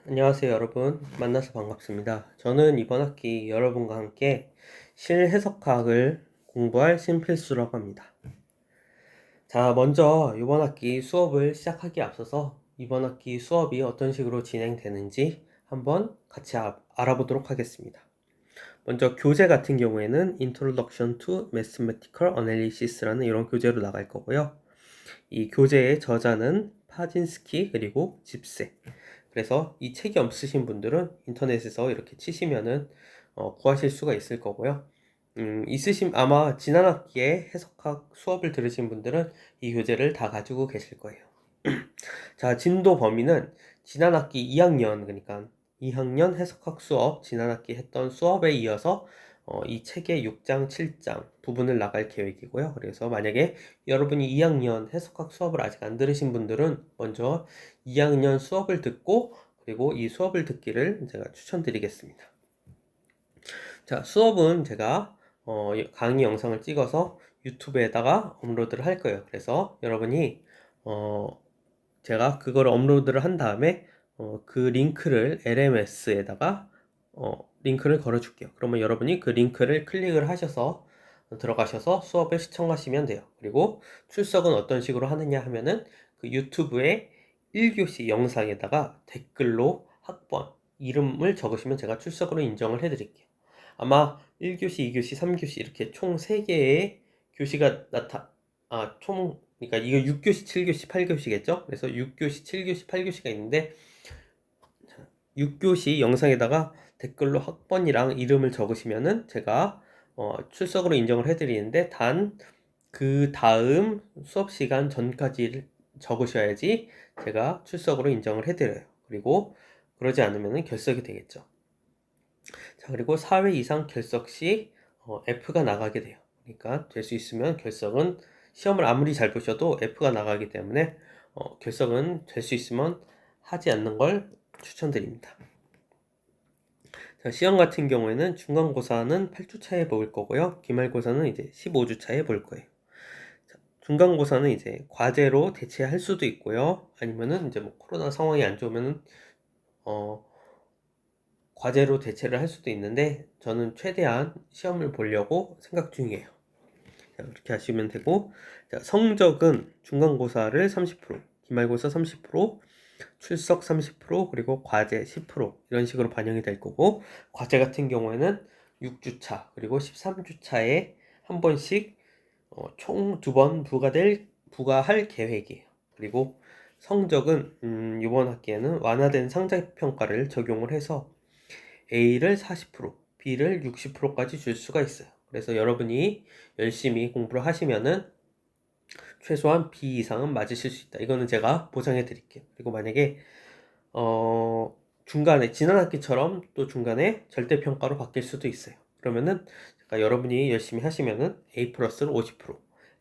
안녕하세요, 여러분. 만나서 반갑습니다. 저는 이번 학기 여러분과 함께 실해석학을 공부할 신필수라고 합니다. 자, 먼저 이번 학기 수업을 시작하기에 앞서서 이번 학기 수업이 어떤 식으로 진행되는지 한번 같이 알아보도록 하겠습니다. 먼저 교재 같은 경우에는 Introduction to Mathematical Analysis라는 이런 교재로 나갈 거고요. 이 교재의 저자는 파진스키 그리고 집세. 그래서 이 책이 없으신 분들은 인터넷에서 이렇게 치시면은 구하실 수가 있을 거고요. 아마 지난 학기에 해석학 수업을 들으신 분들은 이 교재를 다 가지고 계실 거예요. 자, 진도 범위는 지난 학기 2학년, 그러니까 2학년 해석학 수업, 지난 학기 했던 수업에 이어서 이 책의 6장, 7장 부분을 나갈 계획이고요. 그래서 만약에 여러분이 2학년 해석학 수업을 아직 안 들으신 분들은 먼저 2학년 수업을 듣고 그리고 이 수업을 듣기를 제가 추천드리겠습니다. 자, 수업은 제가 강의 영상을 찍어서 유튜브에다가 업로드를 할 거예요. 그래서 여러분이 제가 그걸 업로드를 한 다음에 그 링크를 LMS에다가 링크를 걸어 줄게요. 그러면 여러분이 그 링크를 클릭을 하셔서 들어가셔서 수업을 시청하시면 돼요. 그리고 출석은 어떤 식으로 하느냐 하면은 그 유튜브에 1교시 영상에다가 댓글로 학번, 이름을 적으시면 제가 출석으로 인정을 해드릴게요. 아마 1교시, 2교시, 3교시 이렇게 총 3개의 교시가 그러니까 이거 6교시, 7교시, 8교시겠죠? 그래서 6교시, 7교시, 8교시가 있는데 6교시 영상에다가 댓글로 학번이랑 이름을 적으시면은 제가 출석으로 인정을 해드리는데 단 그 다음 수업 시간 전까지 적으셔야지 제가 출석으로 인정을 해드려요. 그리고 그러지 않으면 결석이 되겠죠. 자, 그리고 4회 이상 결석 시 F가 나가게 돼요. 그러니까 될 수 있으면 결석은 시험을 아무리 잘 보셔도 F가 나가기 때문에 결석은 될 수 있으면 하지 않는 걸 추천드립니다. 자, 시험 같은 경우에는 중간고사는 8주 차에 볼 거고요. 기말고사는 이제 15주 차에 볼 거예요. 자, 중간고사는 이제 과제로 대체할 수도 있고요. 아니면은 이제 뭐 코로나 상황이 안 좋으면은 과제로 대체를 할 수도 있는데 저는 최대한 시험을 보려고 생각 중이에요. 자, 그렇게 하시면 되고, 자, 성적은 중간고사를 30%, 기말고사 30%, 출석 30%, 그리고 과제 10% 이런 식으로 반영이 될 거고, 과제 같은 경우에는 6주차 그리고 13주차에 한 번씩 총 2번 부과할 계획이에요. 그리고 성적은 이번 학기에는 완화된 상대평가를 적용을 해서 A를 40%, B를 60%까지 줄 수가 있어요. 그래서 여러분이 열심히 공부를 하시면은 최소한 B 이상은 맞으실 수 있다. 이거는 제가 보장해 드릴게요. 그리고 만약에 중간에 지난 학기처럼 또 중간에 절대평가로 바뀔 수도 있어요. 그러면은 여러분이 열심히 하시면은 A 플러스를 50%,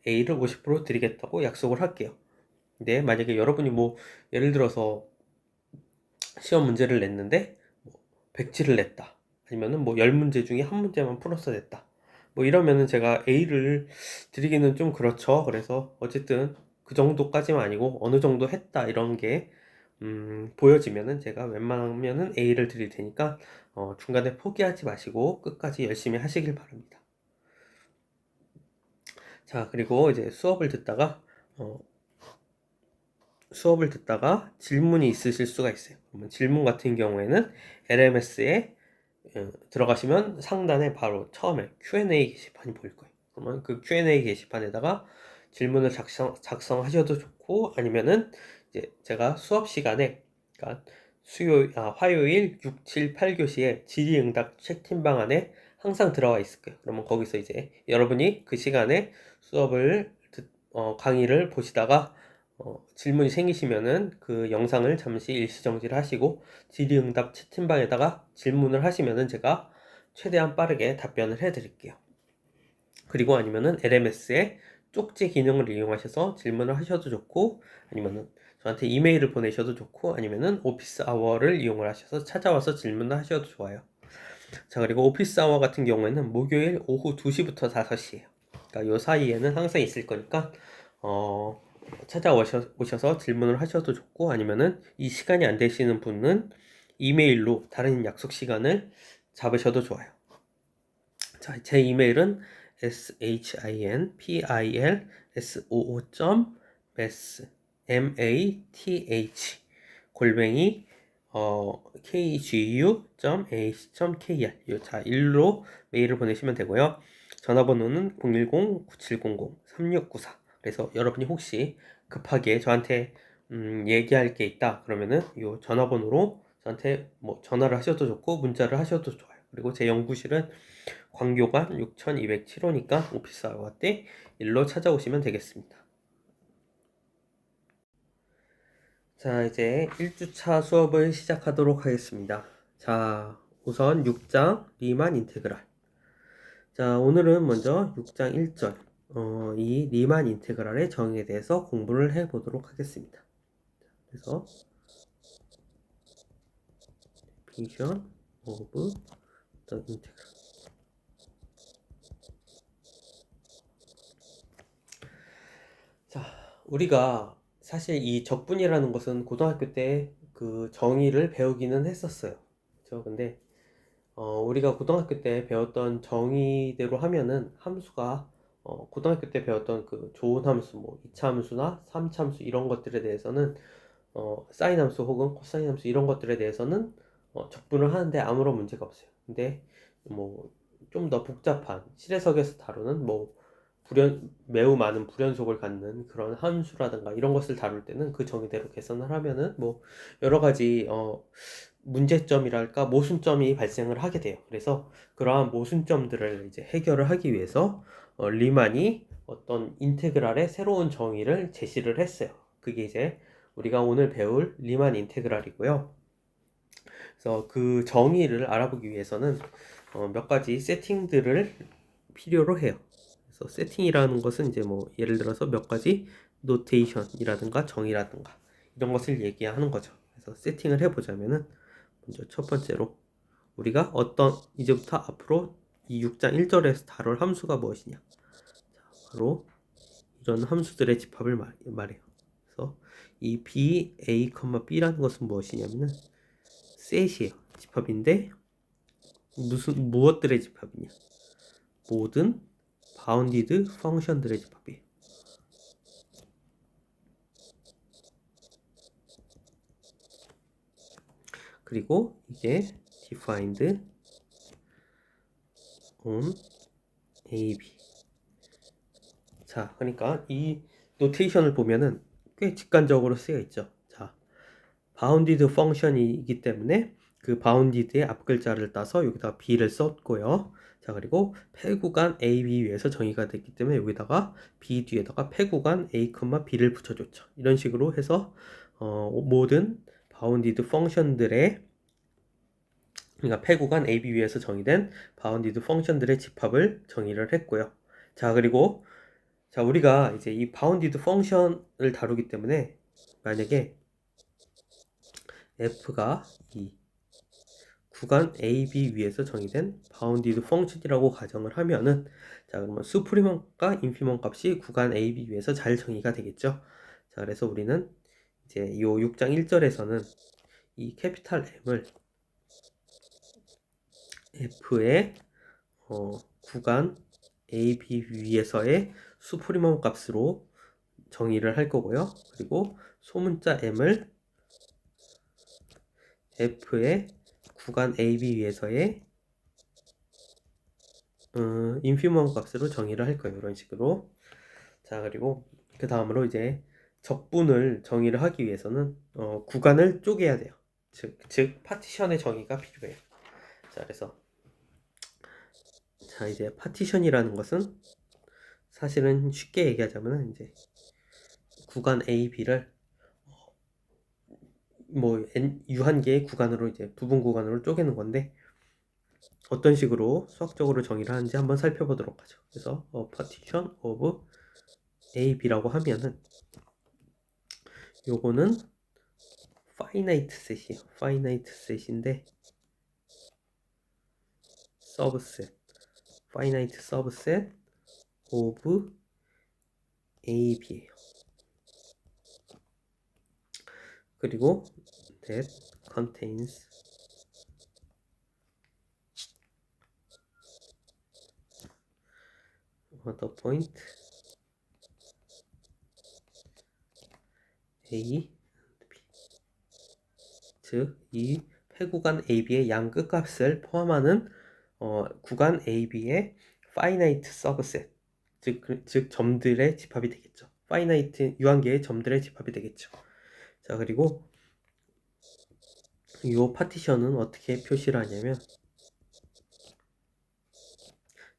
A를 50% 드리겠다고 약속을 할게요. 근데 만약에 여러분이 뭐 예를 들어서 시험 문제를 냈는데 100지를 냈다. 아니면은 뭐 10문제 중에 한 문제만 풀어서 냈다. 뭐 이러면은 제가 A를 드리기는 좀 그렇죠. 그래서 어쨌든 그 정도까지만 아니고 어느 정도 했다 이런 게 보여지면은 제가 웬만하면은 A를 드릴 테니까 중간에 포기하지 마시고 끝까지 열심히 하시길 바랍니다. 자, 그리고 이제 어, 수업을 듣다가 질문이 있으실 수가 있어요. 그러면 질문 같은 경우에는 LMS에 들어가시면 상단에 바로 처음에 Q&A 게시판이 보일 거예요. 그러면 그 Q&A 게시판에다가 질문을 작성하셔도 좋고 아니면은 이제 제가 수업 시간에 그러니까 화요일 6, 7, 8교시에 질의응답 채팅방 안에 항상 들어와 있을 거예요. 그러면 거기서 이제 여러분이 그 시간에 강의를 보시다가 질문이 생기시면은 그 영상을 잠시 일시정지를 하시고 질의응답 채팅방에다가 질문을 하시면은 제가 최대한 빠르게 답변을 해드릴게요. 그리고 아니면은 LMS의 쪽지 기능을 이용하셔서 질문을 하셔도 좋고 아니면은 저한테 이메일을 보내셔도 좋고 아니면은 오피스 아워를 이용을 하셔서 찾아와서 질문을 하셔도 좋아요. 자, 그리고 오피스 아워 같은 경우에는 목요일 오후 2시부터 5시에요. 그러니까 요 사이에는 항상 있을 거니까 찾아오셔서 질문을 하셔도 좋고 아니면은 이 시간이 안 되시는 분은 이메일로 다른 약속 시간을 잡으셔도 좋아요. 자, 제 이메일은 shinpilsoo.math math kgu.ac.kr 자, 일로 메일을 보내시면 되고요. 전화번호는 010-9700-3694 그래서 여러분이 혹시 급하게 저한테 얘기할 게 있다 그러면은 이 전화번호로 저한테 뭐 전화를 하셔도 좋고 문자를 하셔도 좋아요. 그리고 제 연구실은 광교관 6207호니까 오피스 아워때 일로 찾아오시면 되겠습니다. 자, 이제 1주차 수업을 시작하도록 하겠습니다. 자, 우선 6장 리만 인테그랄. 자, 오늘은 먼저 6장 1절 이 리만 인테그랄의 정의에 대해서 공부를 해보도록 하겠습니다. 그래서 definition of the integral. 자, 우리가 사실 이 적분이라는 것은 고등학교 때 그 정의를 배우기는 했었어요. 그렇죠? 근데 우리가 고등학교 때 배웠던 정의대로 하면은 함수가 고등학교 때 배웠던 그 좋은 함수, 뭐 2차 함수나 3차 함수 이런 것들에 대해서는 사인 함수 혹은 코사인 함수 이런 것들에 대해서는 적분을 하는데 아무런 문제가 없어요. 근데 뭐 좀 더 복잡한 실해석에서 다루는 뭐 매우 많은 불연속을 갖는 그런 함수라든가 이런 것을 다룰 때는 그 정의대로 계산을 하면은 뭐 여러 가지 문제점이랄까 모순점이 발생을 하게 돼요. 그래서 그러한 모순점들을 이제 해결을 하기 위해서 리만이 어떤 인테그랄의 새로운 정의를 제시를 했어요. 그게 이제 우리가 오늘 배울 리만 인테그랄이고요. 그래서 그 정의를 알아보기 위해서는 몇 가지 세팅들을 필요로 해요. 그래서 세팅이라는 것은 이제 뭐 예를 들어서 몇 가지 노테이션이라든가 정의라든가 이런 것을 얘기하는 거죠. 그래서 세팅을 해보자면은 먼저 첫 번째로 우리가 이제부터 앞으로 이 6장 1절에서 다룰 함수가 무엇이냐. 자, 바로 이런 함수들의 집합을 말해요. 그래서 이 b, a, b라는 것은 무엇이냐면은 셋이에요. 집합인데 무엇들의 집합이냐. 모든 바운디드 펑션들의 집합이에요. 그리고 이게 defined on AB. 자, 그러니까 이 노테이션을 보면은 꽤 직관적으로 쓰여 있죠. 자, 바운디드 펑션이기 때문에 그 바운디드의 앞글자를 따서 여기다가 b를 썼고요. 자, 그리고 폐구간 AB 위에서 정의가 됐기 때문에 여기다가 b 뒤에다가 폐구간 A, b를 붙여줬죠. 이런 식으로 해서 모든 바운디드 펑션들의 그러니까 폐구간 AB 위에서 정의된 바운디드 펑션들의 집합을 정의를 했고요. 자, 그리고 자, 우리가 이제 이 바운디드 펑션을 다루기 때문에 만약에 f가 이 구간 AB 위에서 정의된 바운디드 펑션이라고 가정을 하면은 자, 그러면 수프리먼과 인피먼 값이 구간 AB 위에서 잘 정의가 되겠죠. 자, 그래서 우리는 이제 요 6장 1절에서는 이 캐피탈 M을 F의 구간 AB 위에서의 수프리먼 값으로 정의를 할 거고요. 그리고 소문자 M을 F의 구간 AB 위에서의 인피먼 값으로 정의를 할 거예요. 이런 식으로. 자, 그리고 그 다음으로 이제 적분을 정의를 하기 위해서는 구간을 쪼개야 돼요. 즉 파티션의 정의가 필요해요. 자, 그래서 자, 이제 파티션이라는 것은 사실은 쉽게 얘기하자면 이제 구간 A, B를 뭐 유한계의 구간으로 이제 부분 구간으로 쪼개는 건데 어떤 식으로 수학적으로 정의를 하는지 한번 살펴보도록 하죠. 그래서 partition of A, B라고 하면은 요거는 finite set이에요. finite set인데 subset finite subset of A, B예요. 그리고 that contains the point A, B. 즉, 이 폐구간 AB의 양 끝값을 포함하는 구간 AB의 finite subset, 즉 점들의 집합이 되겠죠. finite 유한계의 점들의 집합이 되겠죠. 자, 그리고 이 파티션은 어떻게 표시를 하냐면,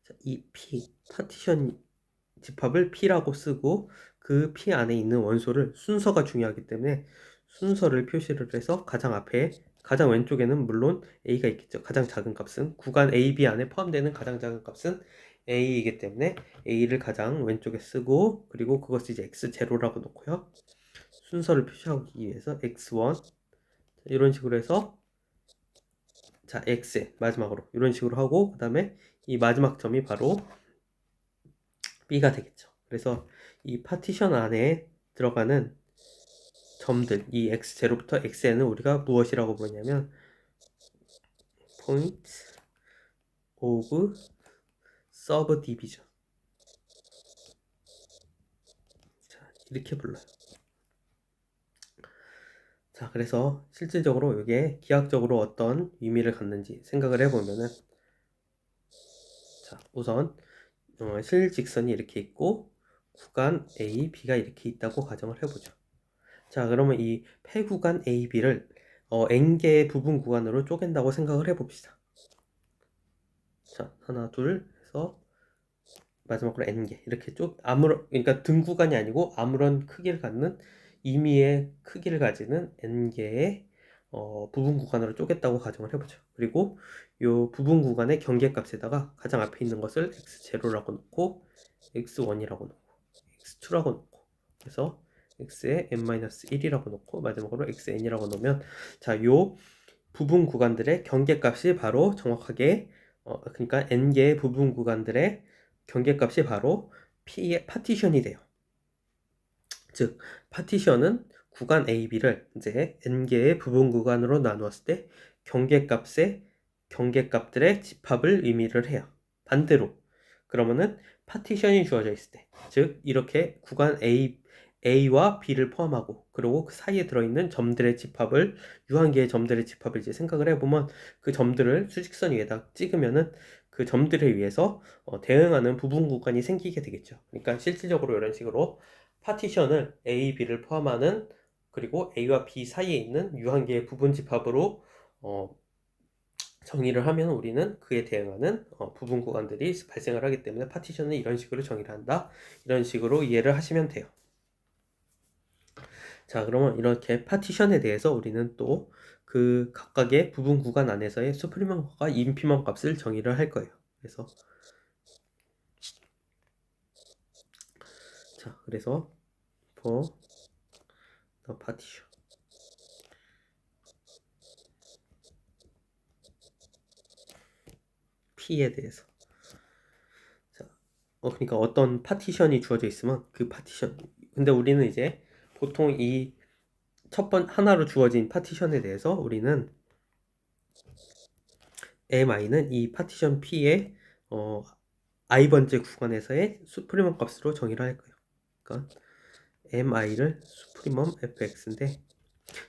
자, 이 P, 파티션 집합을 P라고 쓰고 그 P 안에 있는 원소를 순서가 중요하기 때문에 순서를 표시를 해서 가장 앞에 가장 왼쪽에는 물론 A가 있겠죠. 가장 작은 값은 구간 AB 안에 포함되는 가장 작은 값은 A이기 때문에 A를 가장 왼쪽에 쓰고 그리고 그것을 이제 X0라고 놓고요. 순서를 표시하기 위해서 X1 이런 식으로 해서 자 X 마지막으로 이런 식으로 하고 그 다음에 이 마지막 점이 바로 B가 되겠죠. 그래서 이 파티션 안에 들어가는 점들, 이 x0부터 xn은 우리가 무엇이라고 부르냐면 point of subdivision. 자, 이렇게 불러요. 자, 그래서 실질적으로 이게 기하학적으로 어떤 의미를 갖는지 생각을 해보면은 자, 우선 실직선이 이렇게 있고 구간 A, B가 이렇게 있다고 가정을 해보죠. 자, 그러면 이 폐구간 A, B를 n개의 부분 구간으로 쪼갠다고 생각을 해봅시다. 자, 하나, 둘 해서 마지막으로 n개 이렇게 그러니까 등 구간이 아니고 아무런 크기를 갖는 임의의 크기를 가지는 n개의 부분 구간으로 쪼갰다고 가정을 해보죠. 그리고 이 부분 구간의 경계값에다가 가장 앞에 있는 것을 x0라고 놓고 x1이라고 놓고 x2라고 놓고 그래서 x에 n-1이라고 놓고 마지막으로 xn이라고 놓으면 자, 요 부분 구간들의 경계값이 바로 정확하게 그러니까 n개의 부분 구간들의 경계값이 바로 P의 파티션이 돼요. 즉 파티션은 구간 AB를 이제 n개의 부분 구간으로 나누었을 때 경계값들의 집합을 의미를 해요. 반대로 그러면은 파티션이 주어져 있을 때, 즉 이렇게 구간 A와 B를 포함하고 그리고 그 사이에 들어있는 점들의 집합을 유한계의 점들의 집합을 이제 생각을 해보면 그 점들을 수직선 위에다 찍으면은 그 점들에 의해서 대응하는 부분 구간이 생기게 되겠죠. 그러니까 실질적으로 이런 식으로 파티션을 A, B를 포함하는 그리고 A와 B 사이에 있는 유한계의 부분 집합으로 정의를 하면 우리는 그에 대응하는 부분 구간들이 발생을 하기 때문에 파티션은 이런 식으로 정의를 한다. 이런 식으로 이해를 하시면 돼요. 자, 그러면 이렇게 파티션에 대해서 우리는 또 그 각각의 부분 구간 안에서의 수프리멈과 인피멈 값을 정의를 할 거예요. 그래서 자, 그래서 for the partition P에 대해서 자, 그러니까 어떤 파티션이 주어져 있으면 그 파티션 근데 우리는 이제 보통 이 하나로 주어진 파티션에 대해서 우리는 MI는 이 파티션 P의 i번째 구간에서의 수프리멈 값으로 정의를 할 거예요. 그러니까 MI를 수프리멈 fx인데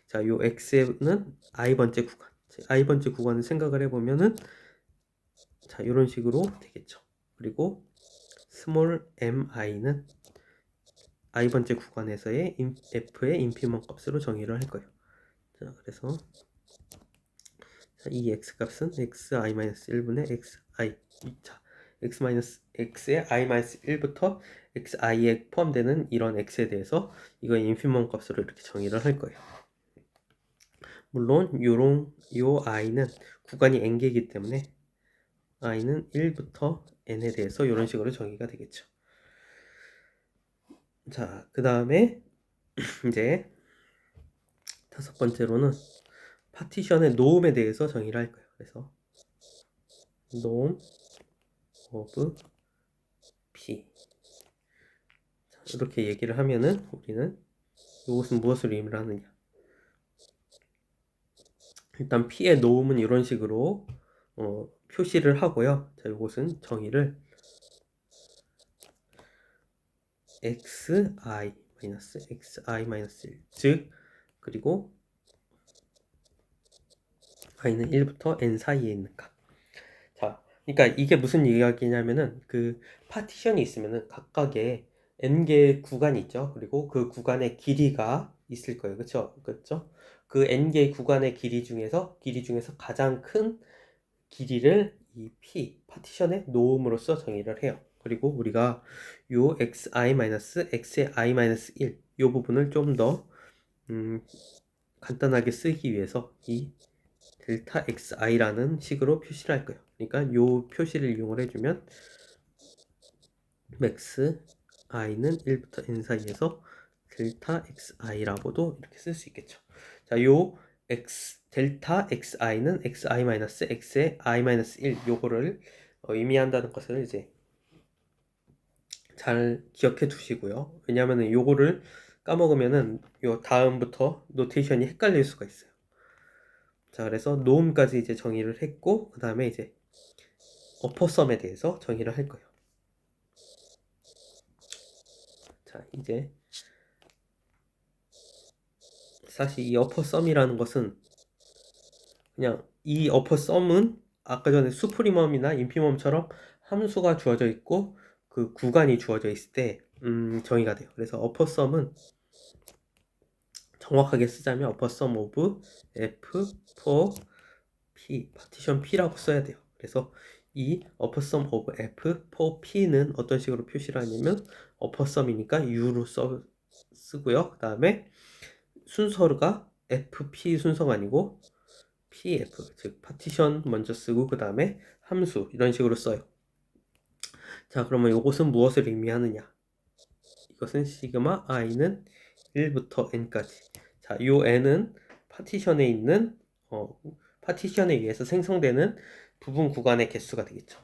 자, 요 x는 i번째 구간. i번째 구간을 생각을 해보면은 자, 이런 식으로 되겠죠. 그리고 스몰 mi는 i번째 구간에서의 f의 인피멈 값으로 정의를 할 거예요. 자, 그래서 자, 이 x 값은 xi-1분의 xi. 자, x의 i-1부터 xi에 포함되는 이런 x에 대해서 이거 인피멈 값으로 이렇게 정의를 할 거예요. 물론 요 i는 구간이 n개이기 때문에 i는 1부터 n에 대해서 이런 식으로 정의가 되겠죠. 자, 그 다음에 이제 다섯 번째로는 파티션의 노음에 대해서 정의를 할 거예요. 그래서 norm of P 자, 이렇게 얘기를 하면은 우리는 이것은 무엇을 의미를 하느냐 일단 P의 놓음은 이런 식으로 표시를 하고요. 자, 이것은 정의를 xi-1, 즉 그리고 i는 1부터 n 사이에 있는 값. 자, 그러니까 이게 무슨 이야기냐면은 그 파티션이 있으면은 각각의 n개의 구간이 있죠. 그리고 그 구간의 길이가 있을 거예요. 그렇죠? 그렇죠? 그 n개의 구간의 길이 중에서 가장 큰 길이를 이 p 파티션의 놓음으로써 정의를 해요. 그리고 우리가 요 xi-x의 i-1 요 부분을 좀 더 간단하게 쓰기 위해서 이 델타 xi라는 식으로 표시를 할 거예요. 그러니까 요 표시를 이용을 해주면 max i는 1부터 n 사이에서 델타 xi라고도 이렇게 쓸 수 있겠죠. 자, 요 델타 xi는 xi-x의 i-1 요거를 의미한다는 것을 이제 잘 기억해 두시고요. 왜냐하면 요거를 까먹으면은 요 다음부터 노테이션이 헷갈릴 수가 있어요. 자, 그래서 노음까지 이제 정의를 했고, 그 다음에 이제 어퍼썸에 대해서 정의를 할 거예요. 자, 이제 사실 이 어퍼썸이라는 것은 그냥 이 어퍼썸은 아까 전에 수프리멈이나 인피멈처럼 함수가 주어져 있고 그 구간이 주어져 있을 때 정의가 돼요. 그래서 어퍼썸은 정확하게 쓰자면 어퍼썸 오브 f for p 파티션 p라고 써야 돼요. 그래서 이 어퍼썸 오브 f for p는 어떤 식으로 표시를 하냐면 어퍼썸이니까 u로 쓰고요. 그 다음에 순서가 fp 순서가 아니고 pf 즉 파티션 먼저 쓰고 그 다음에 함수 이런 식으로 써요. 자, 그러면 이것은 무엇을 의미하느냐? 이것은 시그마 i는 1부터 n까지. 자, 요 n은 파티션에 있는 파티션에 의해서 생성되는 부분 구간의 개수가 되겠죠.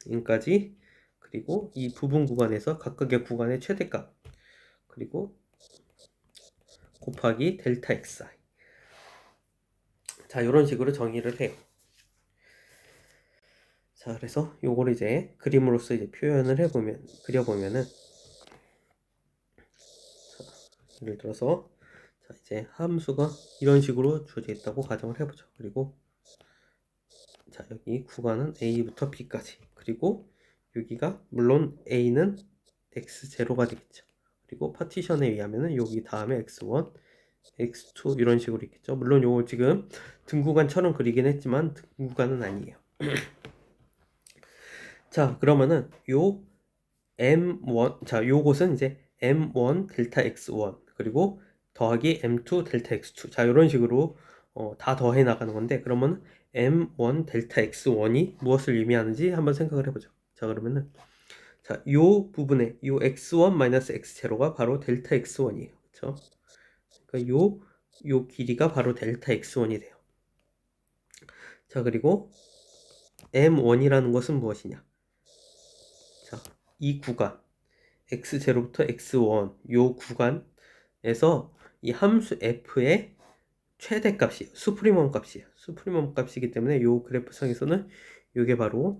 n까지. 그리고 이 부분 구간에서 각각의 구간의 최대값 그리고 곱하기 델타 xi. 자, 이런 식으로 정의를 해요. 자, 그래서 요걸 이제 그림으로서 이제 표현을 그려보면은, 자, 예를 들어서, 자, 이제 함수가 이런 식으로 주어져 있다고 가정을 해보죠. 그리고, 자, 여기 구간은 A부터 B까지. 그리고 여기가, 물론 A는 X0가 되겠죠. 그리고 파티션에 의하면은 여기 다음에 X1, X2 이런 식으로 있겠죠. 물론 요거 지금 등구간처럼 그리긴 했지만 등구간은 아니에요. 자, 그러면은 요 M1, 자, 요것은 이제 M1 델타 X1 그리고 더하기 M2 델타 X2. 자, 이런 식으로 다 더해 나가는 건데, 그러면 M1 델타 X1이 무엇을 의미하는지 한번 생각을 해보죠. 자, 그러면은 자, 요 부분에 요 X1 마이너스 X0가 바로 델타 X1이에요. 그렇죠? 그러니까 요 길이가 바로 델타 X1이 돼요. 자, 그리고 M1이라는 것은 무엇이냐? 자, 이 구간 x0부터 x1 요 구간에서 이 함수 f의 최대값이에요. 수프리멈 값이에요. 수프리멈 값이기 때문에 요 그래프상에서는 요게 바로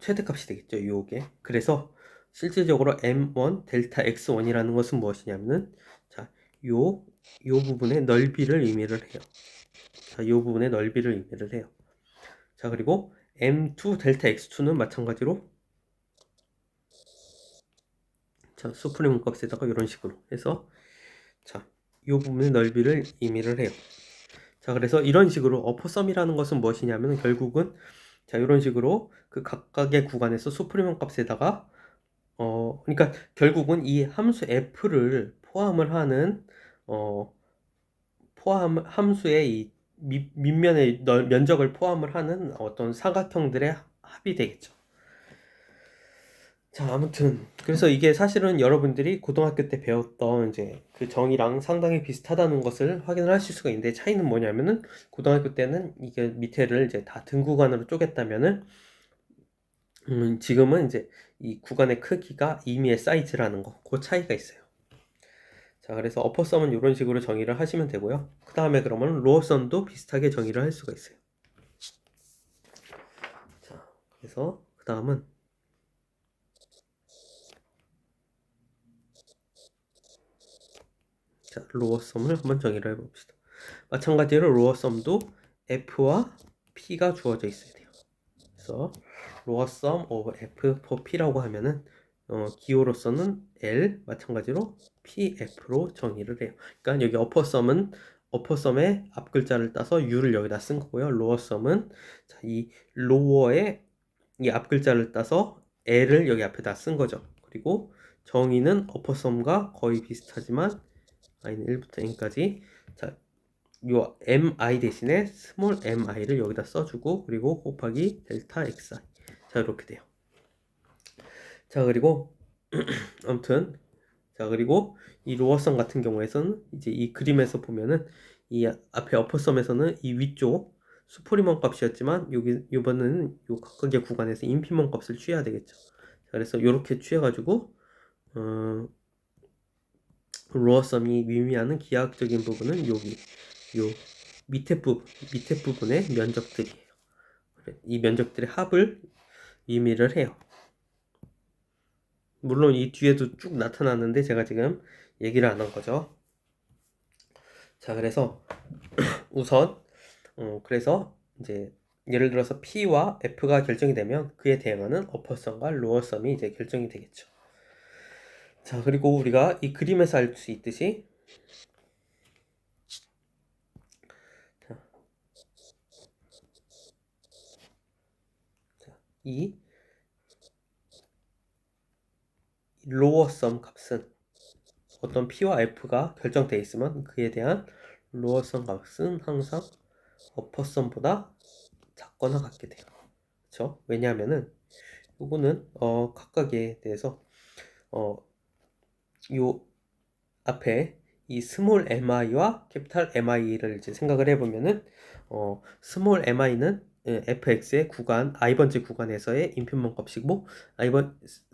최대값이 되겠죠. 요게. 그래서 실질적으로 m1 델타 x1이라는 것은 무엇이냐면은 자, 요 부분의 넓이를 의미를 해요. 자, 요 부분의 넓이를 의미를 해요. 자, 그리고 m2 델타 x2는 마찬가지로 자, 수프리մ 값에다가 이런 식으로 해서 자, 이 부분의 넓이를 의미를 해요. 자, 그래서 이런 식으로 어퍼썸이라는 것은 무엇이냐면 결국은 자, 이런 식으로 그 각각의 구간에서 수프리մ 값에다가 그러니까 결국은 이 함수 f를 포함을 하는 함수의 이 밑면의 면적을 포함을 하는 어떤 사각형들의 합이 되겠죠. 자, 아무튼 그래서 이게 사실은 여러분들이 고등학교 때 배웠던 이제 그 정의랑 상당히 비슷하다는 것을 확인을 하실 수가 있는데, 차이는 뭐냐면은 고등학교 때는 이게 밑에를 이제 다 등구간으로 쪼갰다면은 지금은 이제 이 구간의 크기가 임의의 사이즈라는 거, 그 차이가 있어요. 자, 그래서 어퍼썸은 이런 식으로 정의를 하시면 되고요. 그 다음에 그러면 로어썸도 비슷하게 정의를 할 수가 있어요. 자, 그래서 그 다음은 자, 로어썸을 한번 정의를 해봅시다. 마찬가지로 로어썸도 F와 P가 주어져 있어야 돼요. 그래서 로어썸 of F for P라고 하면은 기호로서는 L, 마찬가지로 PF로 정의를 해요. 그러니까 여기 어퍼썸의 앞 글자를 따서 U를 여기다 쓴 거고요. 로어썸은 자, 이 로어의 이 앞 글자를 따서 L을 여기 앞에다 쓴 거죠. 그리고 정의는 어퍼썸과 거의 비슷하지만 i는 1부터 n까지 자, 요 mi 대신에 스몰 mi를 여기다 써주고 그리고 곱하기 델타 xi 자 이렇게 돼요. 자 그리고 아무튼 자 그리고 이 로어썸 같은 경우에서는 이제 이 그림에서 보면은 이 앞에 어퍼썸에서는 이 위쪽 수포리먼 값이었지만 여기 이번에는 요 각각의 구간에서 인피먼 값을 취해야 되겠죠. 자, 그래서 이렇게 취해가지고 로어썸이 의미하는 기하학적인 부분은 여기 요 밑에 부분의 면적들이에요. 이 면적들의 합을 의미를 해요. 물론 이 뒤에도 쭉 나타나는데 제가 지금 얘기를 안 한 거죠. 자, 그래서 우선 그래서 이제 예를 들어서 P와 F가 결정이 되면 그에 대응하는 어퍼썸과 로어썸이 이제 결정이 되겠죠. 자, 그리고 우리가 이 그림에서 알 수 있듯이 이 로어썸 값은 어떤 P와 F가 결정되어 있으면 그에 대한 로어썸 값은 항상 어퍼썸보다 작거나 같게 돼요. 그렇죠? 왜냐하면은 요거는 각각에 대해서 요 앞에 이 스몰 mi와 캐피탈 mi를 이제 생각을 해보면은 스몰 mi는 fx의 구간 i번째 구간에서의 인피먼 값이고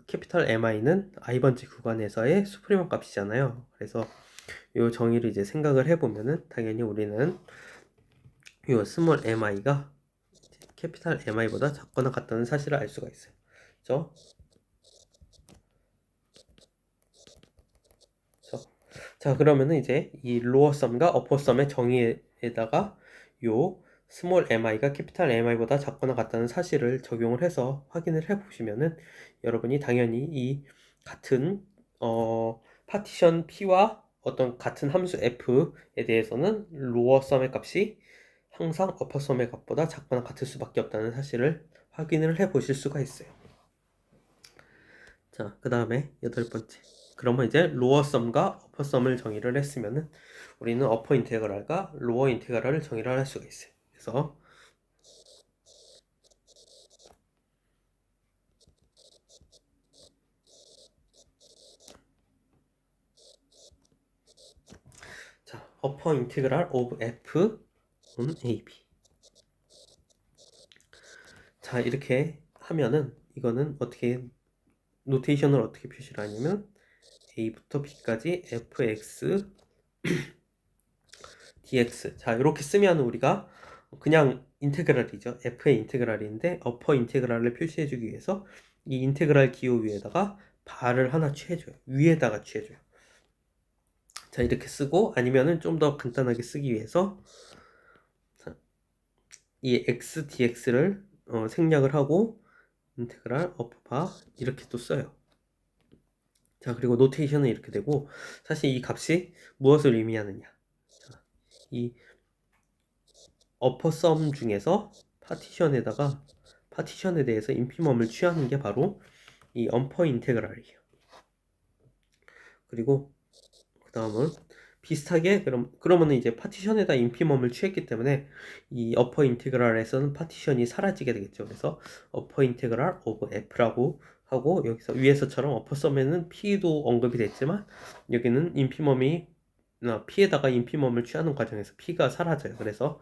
캐피탈 mi는 i번째 구간에서의 수프리먼 값이잖아요. 그래서 요 정의를 이제 생각을 해보면은 당연히 우리는 요 스몰 mi가 캐피탈 mi보다 작거나 같다는 사실을 알 수가 있어요. 그렇죠? 자, 그러면은 이제 이 로어썸과 어퍼썸의 정의에다가 요 스몰 mi가 캐피탈 mi보다 작거나 같다는 사실을 적용을 해서 확인을 해 보시면은 여러분이 당연히 이 같은 파티션 P와 어떤 같은 함수 F에 대해서는 로어썸의 값이 항상 어퍼썸의 값보다 작거나 같을 수밖에 없다는 사실을 확인을 해 보실 수가 있어요. 자, 그 다음에 8번째. 그러면 이제 로어썸과 어퍼썸을 정의를 했으면은 우리는 어퍼 인테그랄과 로어 인테그랄을 정의를 할 수가 있어요. 그래서 자, 어퍼 인테그랄 오브 f on ab. 자, 이렇게 하면은 이거는 어떻게 노테이션을 어떻게 표시를 하냐면 a부터 b까지 fx dx. 자, 이렇게 쓰면 우리가 그냥 인테그랄이죠. f의 인테그랄인데 어퍼 인테그랄을 표시해 주기 위해서 이 인테그랄 기호 위에다가 발을 하나 취해줘요. 위에다가 취해줘요. 자, 이렇게 쓰고 아니면은 좀 더 간단하게 쓰기 위해서 이 x dx를 생략을 하고 인테그랄 어퍼 바 이렇게 또 써요. 자, 그리고 노테이션은 이렇게 되고 사실 이 값이 무엇을 의미하느냐. 자, 이 어퍼 썸 중에서 파티션에 대해서 인피멈을 취하는 게 바로 이 언퍼 인테그랄이에요. 그리고 그 다음은 비슷하게 그러면은 이제 파티션에다 인피멈을 취했기 때문에 이 어퍼 인테그랄에서는 파티션이 사라지게 되겠죠. 그래서 어퍼 인테그랄 오브 f라고 하고 여기서 위에서처럼 어퍼 썸에는 p도 언급이 됐지만 여기는 인피멈이 p에다가 인피멈을 취하는 과정에서 p가 사라져요. 그래서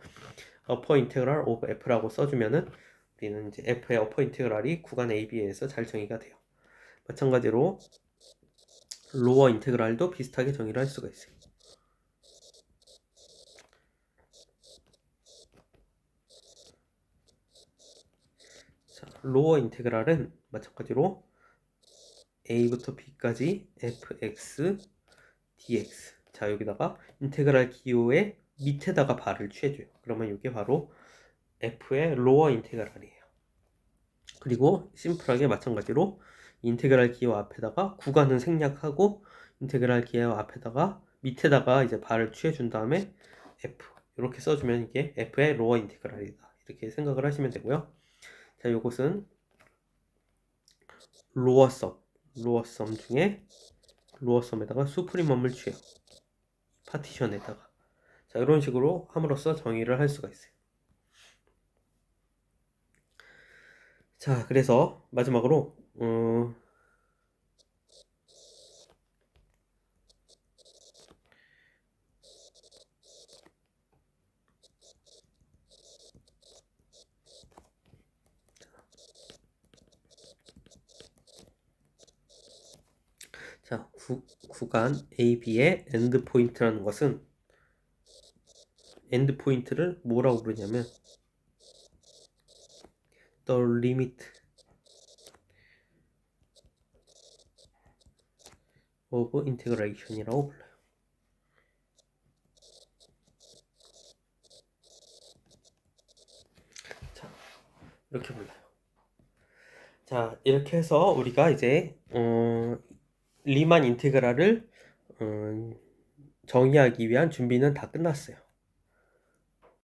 어퍼 인테그랄 오브 f라고 써주면은 우리는 이제 f의 어퍼 인테그랄이 구간 AB에서 잘 정의가 돼요. 마찬가지로 로어 인테그랄도 비슷하게 정의를 할 수가 있어요. 자, 로어 인테그랄은 마찬가지로 a부터 b까지 fx dx. 자, 여기다가 인테그랄 기호의 밑에다가 바를 취해줘요. 그러면 이게 바로 f의 로어 인테그랄이에요. 그리고 심플하게 마찬가지로 인테그랄 기호 앞에다가 구간은 생략하고 인테그랄 기호 앞에다가 밑에다가 이제 바를 취해준 다음에 f 이렇게 써주면 이게 f의 로어 인테그랄이다. 이렇게 생각을 하시면 되고요. 자, 요것은 로어썸 중에 로어썸에다가 수프리멈을 취해요. 파티션에다가. 자, 이런 식으로 함으로써 정의를 할 수가 있어요. 자, 그래서 마지막으로 자, 구간 AB의 엔드 포인트라는 것은 엔드 포인트를 뭐라고 부르냐면 the limit of integration이라고 불러요. 자, 이렇게 불러요. 자, 이렇게 해서 우리가 이제 리만 인테그랄을 정의하기 위한 준비는 다 끝났어요.